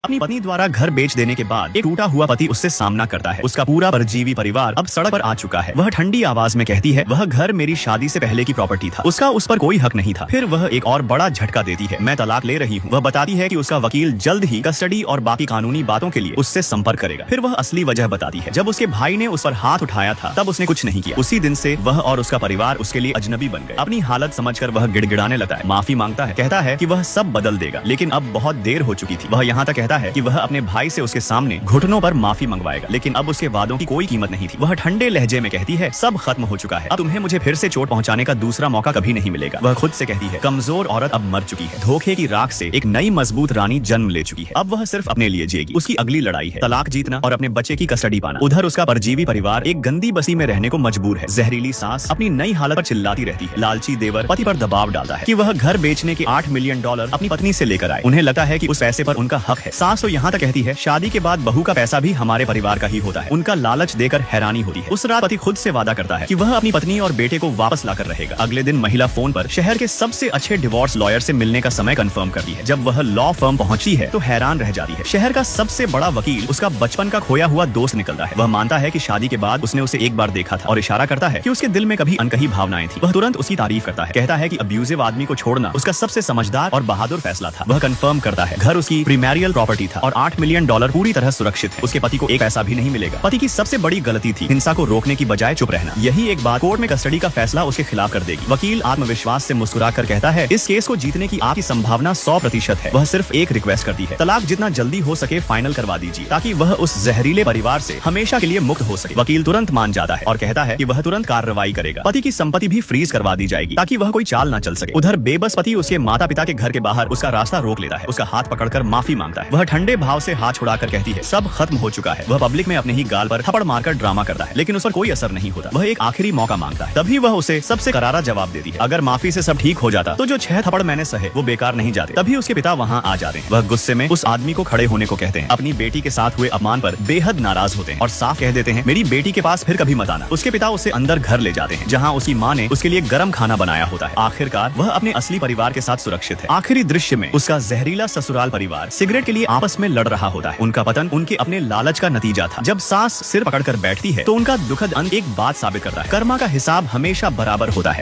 अपनी पत्नी द्वारा घर बेच देने के बाद एक टूटा हुआ पति उससे सामना करता है। उसका पूरा परजीवी परिवार अब सड़क पर आ चुका है। वह ठंडी आवाज में कहती है, वह घर मेरी शादी से पहले की प्रॉपर्टी था, उसका उस पर कोई हक नहीं था। फिर वह एक और बड़ा झटका देती है, मैं तलाक ले रही हूँ। वह बताती है कि उसका वकील जल्द ही कस्टडी और बाकी कानूनी बातों के लिए उससे संपर्क करेगा। फिर वह असली वजह बताती है, जब उसके भाई ने उस पर हाथ उठाया था तब उसने कुछ नहीं किया। उसी दिन से वह और उसका परिवार उसके लिए अजनबी बन गए। अपनी हालत समझकर वह गिड़गिड़ाने लगता है, माफी मांगता है, कहता है कि वह सब बदल देगा, लेकिन अब बहुत देर हो चुकी थी। वह यहाँ तक कहता है कि वह अपने भाई से उसके सामने घुटनों पर माफी मंगवाएगा, लेकिन अब उसके वादों की कोई कीमत नहीं थी। वह ठंडे लहजे में कहती है, सब खत्म हो चुका है, अब तुम्हें मुझे फिर से चोट पहुंचाने का दूसरा मौका कभी नहीं मिलेगा। वह खुद से कहती है, कमजोर औरत अब मर चुकी है, धोखे की राख से एक नई मजबूत रानी जन्म ले चुकी है। अब वह सिर्फ अपने लिए जिएगी। उसकी अगली लड़ाई है तलाक जीतना और अपने बच्चे की कस्टडी पाना। उधर उसका परजीवी परिवार एक गंदी बस्ती में रहने को मजबूर है। जहरीली सांस अपनी नई हालत पर चिल्लाती रहती है। लालची देवर पति पर दबाव डालता है कि वह घर बेचने के $8 मिलियन अपनी पत्नी से लेकर आए। उन्हें लगता है कि उस पैसे पर उनका हक है। सास तो यहाँ तक कहती है, शादी के बाद बहू का पैसा भी हमारे परिवार का ही होता है। उनका लालच देकर हैरानी होती है। उस रात पति खुद से वादा करता है कि वह अपनी पत्नी और बेटे को वापस लाकर रहेगा। अगले दिन महिला फोन पर शहर के सबसे अच्छे डिवोर्स लॉयर से मिलने का समय कंफर्म करती है। जब वह लॉ फर्म पहुंचती है तो हैरान रह जाती है। शहर का सबसे बड़ा वकील उसका बचपन का खोया हुआ दोस्त निकलता है। वह मानता है कि शादी के बाद उसने उसे एक बार देखा था और इशारा करता है कि उसके दिल में कभी अनकही भावनाएं थी। वह तुरंत उसकी तारीफ करता है, कहता है कि अब्यूजिव आदमी को छोड़ना उसका सबसे समझदार और बहादुर फैसला था। वह कंफर्म करता है, घर उसकी प्रीमैरियल प्रॉपर्टी था और $8 मिलियन पूरी तरह सुरक्षित है। उसके पति को एक पैसा भी नहीं मिलेगा। पति की सबसे बड़ी गलती थी हिंसा को रोकने की बजाय चुप रहना। यही एक बात कोर्ट में कस्टडी का फैसला उसके खिलाफ कर देगी। वकील आत्मविश्वास से मुस्कुराकर कहता है, इस केस को जीतने की आपकी संभावना 100% है। वह सिर्फ एक रिक्वेस्ट करती है, तलाक जितना जल्दी हो सके फाइनल करवा दीजिए, ताकि वह उस जहरीले परिवार से हमेशा के लिए मुक्त हो सके। वकील तुरंत मान जाता है और कहता है कि वह तुरंत कार्रवाई करेगा। पति की संपत्ति भी फ्रीज करवा दी जाएगी ताकि वह कोई चाल न चल सके। उधर बेबस पति उसके माता पिता के घर के बाहर उसका रास्ता रोक लेता है। उसका हाथ पकड़कर माफी मांगता है। वह ठंडे भाव से हाथ छुड़ाकर कहती है, सब खत्म हो चुका है। वह पब्लिक में अपने ही गाल पर थप्पड़ मारकर ड्रामा करता है, लेकिन उस पर कोई असर नहीं होता। वह एक आखिरी मौका मांगता है, तभी वह उसे सबसे करारा जवाब देती है, अगर माफी से सब ठीक हो जाता तो जो 6 थप्पड़ मैंने सहे वो बेकार नहीं जाते। तभी उसके पिता वहाँ आ जाते हैं। वह गुस्से में उस आदमी को खड़े होने को कहते हैं। अपनी बेटी के साथ हुए अपमान पर बेहद नाराज होते हैं और साफ कह देते हैं, मेरी बेटी के पास फिर कभी मत आना। उसके पिता उसे अंदर घर ले जाते हैं, जहाँ उसकी माँ ने उसके लिए गर्म खाना बनाया होता है। आखिरकार वह अपने असली परिवार के साथ सुरक्षित है। आखिरी दृश्य में उसका जहरीला ससुराल परिवार सिगरेट के लिए आपस में लड़ रहा होता है। उनका पतन उनके अपने लालच का नतीजा था। जब सास सिर पकड़कर बैठती है तो उनका दुखद अंत एक बात साबित करता है, कर्मा का हिसाब हमेशा बराबर होता है।